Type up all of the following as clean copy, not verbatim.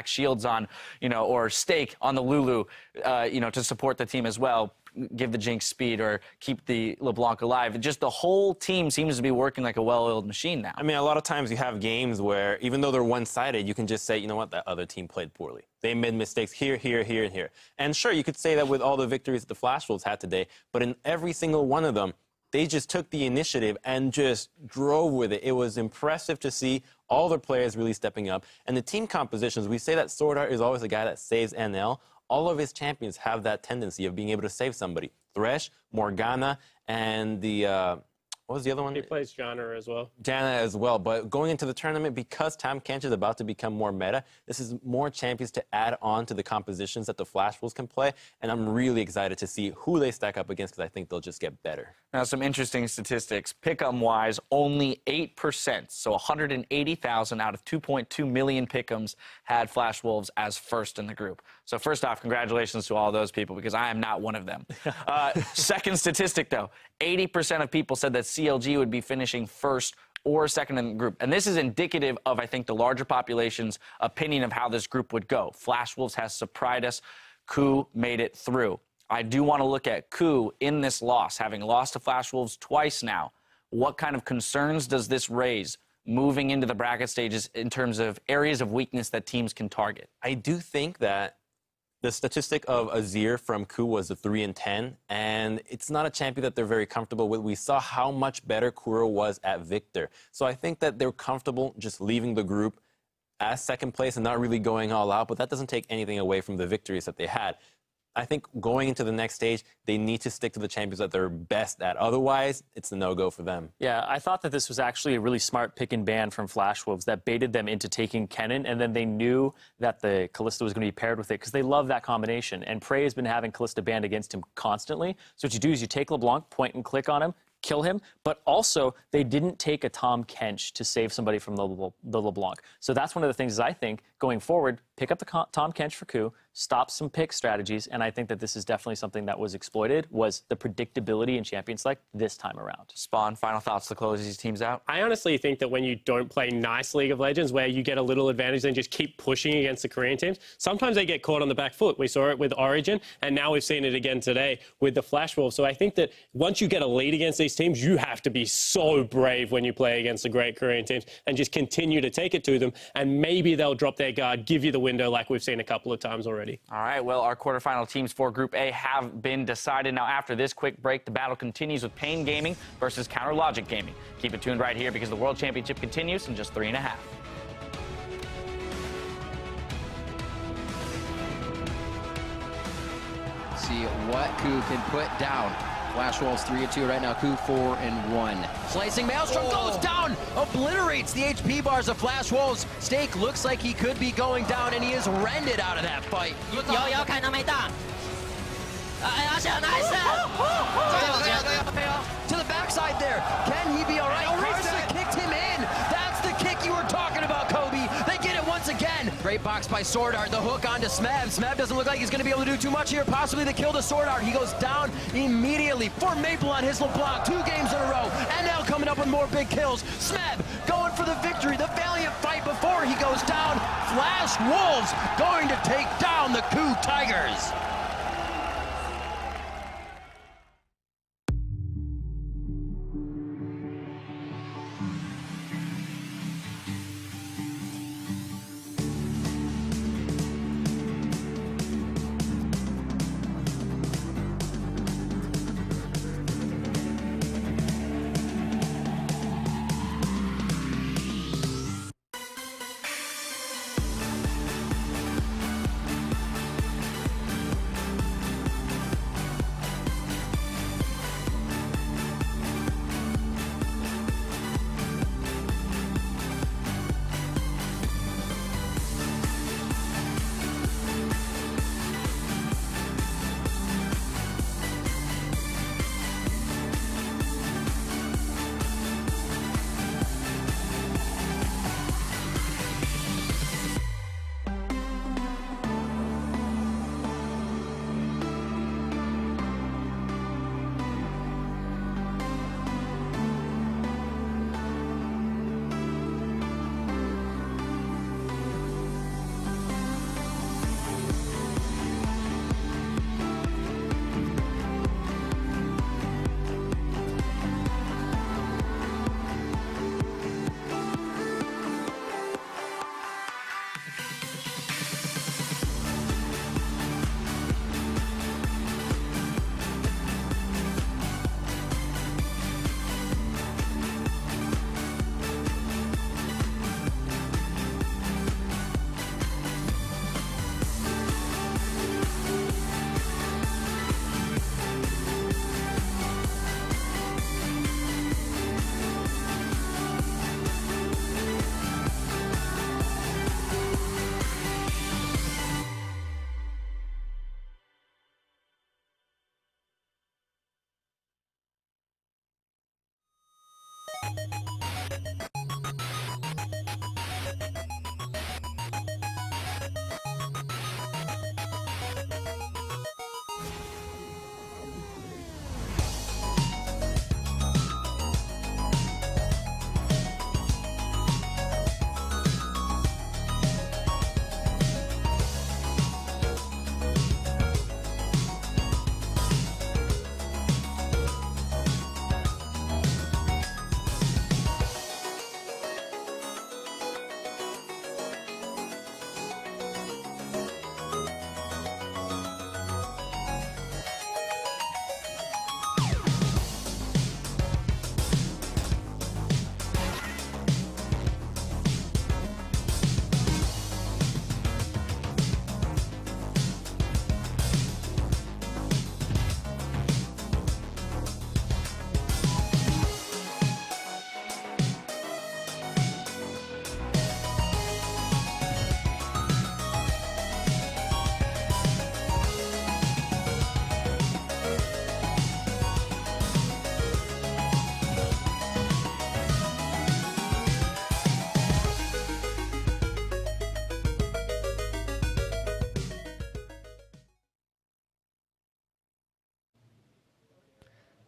shields on, or stake on the Lulu, to support the team as well. Give the Jinx speed or keep the LeBlanc alive. Just the whole team seems to be working like a well-oiled machine now. I mean, a lot of times you have games where, even though they're one-sided, you can just say, you know what, that other team played poorly. They made mistakes here, here, here, and here. And sure, you could say that with all the victories that the Flash Wolves had today, but in every single one of them, they just took the initiative and just drove with it. It was impressive to see all their players really stepping up. And the team compositions, we say that Sword Art is always a guy that saves NL. All of his champions have that tendency of being able to save somebody. Thresh, Morgana, and what was the other one? He plays Janna as well. Janna as well. But going into the tournament, because Tahm Kench is about to become more meta, this is more champions to add on to the compositions that the Flash Wolves can play. And I'm really excited to see who they stack up against, because I think they'll just get better. Now, some interesting statistics. Pick'em-wise, only 8%, so 180,000 out of 2.2 million pick'ems had Flash Wolves as first in the group. So first off, congratulations to all those people, because I am not one of them. Second statistic, though, 80% of people said that CLG would be finishing first or second in the group. And this is indicative of, I think, the larger population's opinion of how this group would go. Flash Wolves has surprised us. KOO made it through. I do want to look at KOO in this loss, having lost to Flash Wolves twice now. What kind of concerns does this raise moving into the bracket stages in terms of areas of weakness that teams can target? I do think that the statistic of Azir from KOO was a 3-10, and it's not a champion that they're very comfortable with. We saw how much better Kuro was at Victor. So I think that they're comfortable just leaving the group as second place and not really going all out, but that doesn't take anything away from the victories that they had. I think going into the next stage, they need to stick to the champions that they're best at. Otherwise, it's a no-go for them. Yeah, I thought that this was actually a really smart pick and ban from Flash Wolves that baited them into taking Kennen, and then they knew that the Kalista was going to be paired with it because they love that combination. And Prey has been having Kalista banned against him constantly. So what you do is you take LeBlanc, point and click on him, kill him, but also they didn't take a Tahm Kench to save somebody from the LeBlanc. So that's one of the things I think going forward, pick up the Tahm Kench for KOO, stop some pick strategies, and I think that this is definitely something that was exploited, was the predictability in Champion Select this time around. Spawn, final thoughts to close these teams out? I honestly think that when you don't play nice League of Legends, where you get a little advantage and just keep pushing against the Korean teams, sometimes they get caught on the back foot. We saw it with Origin, and now we've seen it again today with the Flash Wolves. So I think that once you get a lead against these teams, you have to be so brave when you play against the great Korean teams and just continue to take it to them, and maybe they'll drop their guard, give you the window like we've seen a couple of times already. All right, well, our quarterfinal teams for Group A have been decided. Now, after this quick break, the battle continues with Pain Gaming versus Counter Logic Gaming. Keep it tuned right here because the World Championship continues in just 3.5. See what KOO can put down. Flash Wolves 3-2 right now. KOO 4-1. Slicing Maelstrom goes down, obliterates the HP bars of Flash Wolves. Stake looks like he could be going down, and he is rended out of that fight. 有看到没到？阿翔 nice！ To the backside there. Can he be all right? Karsa kicked him in. That's the kick you were talking about, Kobe. They get it once again. Great box by Sword Art. The hook onto Smeb. Smeb doesn't look like he's going to be able to do too much here. Possibly the kill to Sword Art. He goes down immediately for Maple on his LeBlanc. 2 games in a row. And now coming up with more big kills. Smeb going for the victory. The valiant fight before he goes down. Flash Wolves going to take down the KOO Tigers.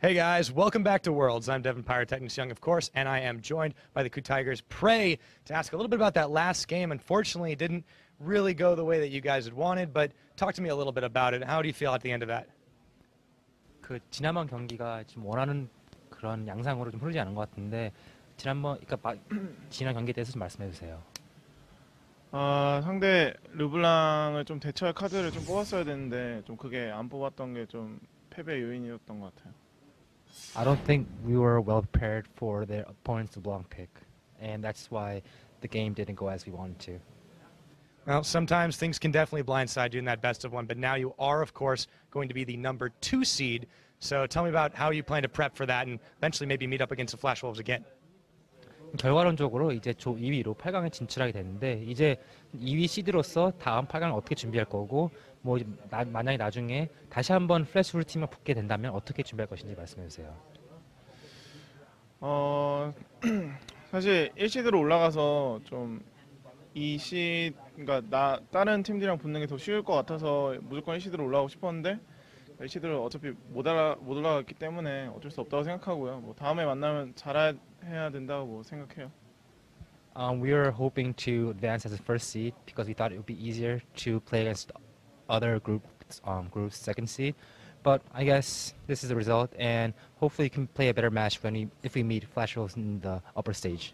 Hey guys, welcome back to Worlds. I'm Devin Pyrotechnics Young, of course, and I am joined by the Coup Tigers Prey to ask a little bit about that last game. Unfortunately, it didn't really go the way that you guys had wanted, but talk to me a little bit about it. How do you feel at the end of that? 지난번 경기가 지금 원하는 그런 양상으로 좀 흐르지 않은 것 같은데 지난 경기에 대해서 좀 말씀해 주세요. 상대 르블랑을 좀 대처할 카드를 좀 뽑았어야 되는데 좀 그게 안 뽑았던 게 좀 패배 요인이었던 것 같아요. I don't think we were well prepared for their opponent's LeBlanc pick, and that's why the game didn't go as we wanted to. Well, sometimes things can definitely blindside you in that best of one, but now you are, of course, going to be the number 2 seed. So tell me about how you plan to prep for that and eventually maybe meet up against the Flash Wolves again. 결과론적으로 이제 조 2위로 8강에 진출하게 됐는데 이제 2위 시드로서 다음 8강을 어떻게 준비할 거고 뭐 만약에 나중에 다시 한번 플래시홀 팀에 붙게 된다면 어떻게 준비할 것인지 말씀해 주세요. 사실 1시드로 올라가서 좀 그러니까 다른 팀들이랑 붙는 게 더 쉬울 것 같아서 무조건 1시드로 올라가고 싶었는데 1시드를 어차피 못 올라갔기 때문에 어쩔 수 없다고 생각하고요. 뭐 다음에 만나면 잘해야 된다고 생각해요. We were hoping to advance as a first seed because we thought it would be easier to play against other groups second seed. But I guess this is the result, and hopefully we can play a better match if we meet Flash Wolves in the upper stage.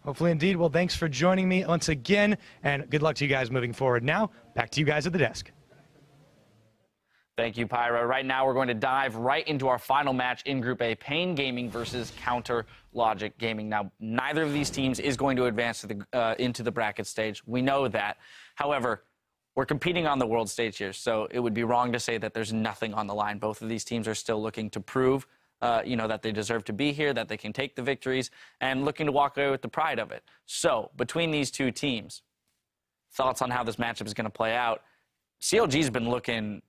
Hopefully indeed. Well, thanks for joining me once again, and good luck to you guys moving forward. Now, back to you guys at the desk. Thank you, Pyro. Right now, we're going to dive right into our final match in Group A, Pain Gaming versus Counter Logic Gaming. Now, neither of these teams is going to advance to into the bracket stage. We know that. However, we're competing on the world stage here, so it would be wrong to say that there's nothing on the line. Both of these teams are still looking to prove, that they deserve to be here, that they can take the victories, and looking to walk away with the pride of it. So, between these two teams, thoughts on how this matchup is going to play out? CLG's been looking,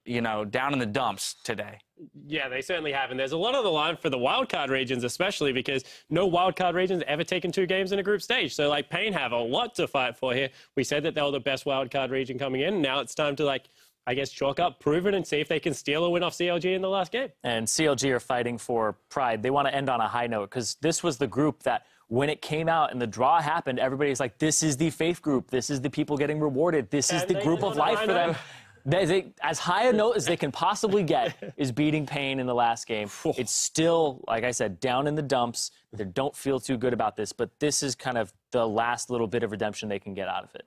down in the dumps today. Yeah, they certainly have. And there's a lot on the line for the wildcard regions, especially because no wildcard regions ever taken 2 games in a group stage. So, Pain have a lot to fight for here. We said that they were the best wildcard region coming in. Now it's time to, chalk up, prove it, and see if they can steal a win off CLG in the last game. And CLG are fighting for pride. They want to end on a high note because this was the group that when it came out and the draw happened, everybody's like, this is the faith group. This is the people getting rewarded. This is the group of life for them. As high a note as they can possibly get is beating Pain in the last game. It's still, like I said, down in the dumps. They don't feel too good about this, but this is kind of the last little bit of redemption they can get out of it.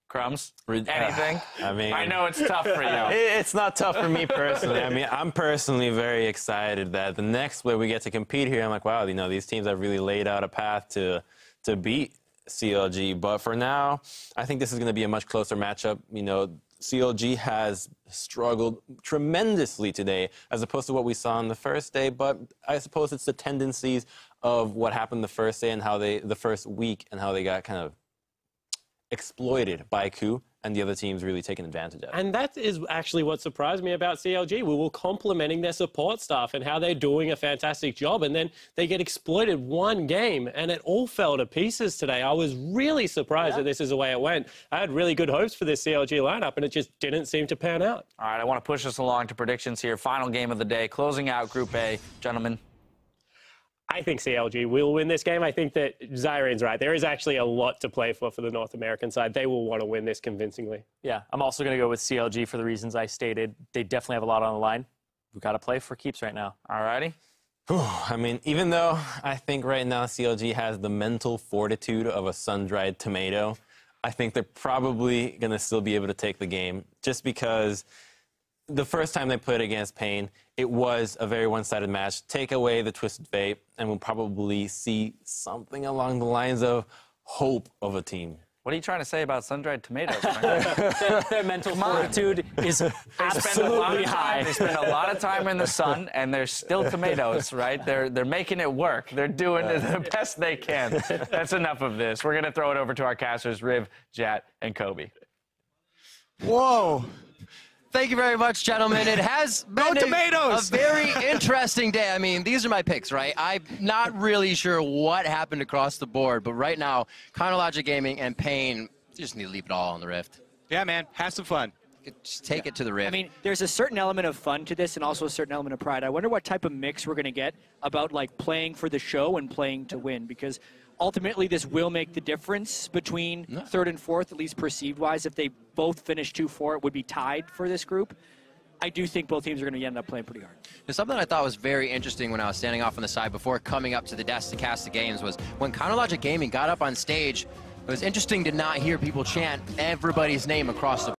Crumbs? Anything? I know it's tough for you. It's not tough for me personally. I'm personally very excited that the next way we get to compete here, I'm like, wow, these teams have really laid out a path to beat CLG. But for now, I think this is going to be a much closer matchup. CLG has struggled tremendously today as opposed to what we saw on the first day, but I suppose it's the tendencies of what happened the first day and the first week and how they got kind of exploited by Coup and the other teams really taking advantage of it. And that is actually what surprised me about CLG. We were complimenting their support staff and how they're doing a fantastic job, and then they get exploited one game, and it all fell to pieces today. I was really surprised that this is the way it went. I had really good hopes for this CLG lineup, and it just didn't seem to pan out. All right, I want to push us along to predictions here. Final game of the day, closing out Group A. Gentlemen. I think CLG will win this game. I think that Zyrine's right. There is actually a lot to play for the North American side. They will want to win this convincingly. Yeah, I'm also going to go with CLG for the reasons I stated. They definitely have a lot on the line. We've got to play for keeps right now. All righty. Even though I think right now CLG has the mental fortitude of a sun-dried tomato, I think they're probably going to still be able to take the game just because the first time they played against Pain, it was a very one-sided match. Take away the Twisted Fate, and we'll probably see something along the lines of hope of a team. What are you trying to say about sun-dried tomatoes? Their mental fortitude is absolutely high. They spend a lot of time in the sun, and they're still tomatoes, right? They're making it work. They're doing the best they can. That's enough of this. We're going to throw it over to our casters, Riv, Jat, and Kobe. Whoa. Thank you very much, gentlemen. It has been a very interesting day. I mean, these are my picks, right? I'm not really sure what happened across the board, but right now, Counter Logic Gaming and Pain just need to leave it all on the Rift. Yeah, man. Have some fun. Just take it to the Rift. I mean, there's a certain element of fun to this and also a certain element of pride. I wonder what type of mix we're going to get about like playing for the show and playing to win, because ultimately this will make the difference between third and fourth, at least perceived-wise. If they both finish 2-4, it would be tied for this group. I do think both teams are going to end up playing pretty hard. And something I thought was very interesting when I was standing off on the side before coming up to the desk to cast the games was when Counterlogic Gaming got up on stage, it was interesting to not hear people chant everybody's name across the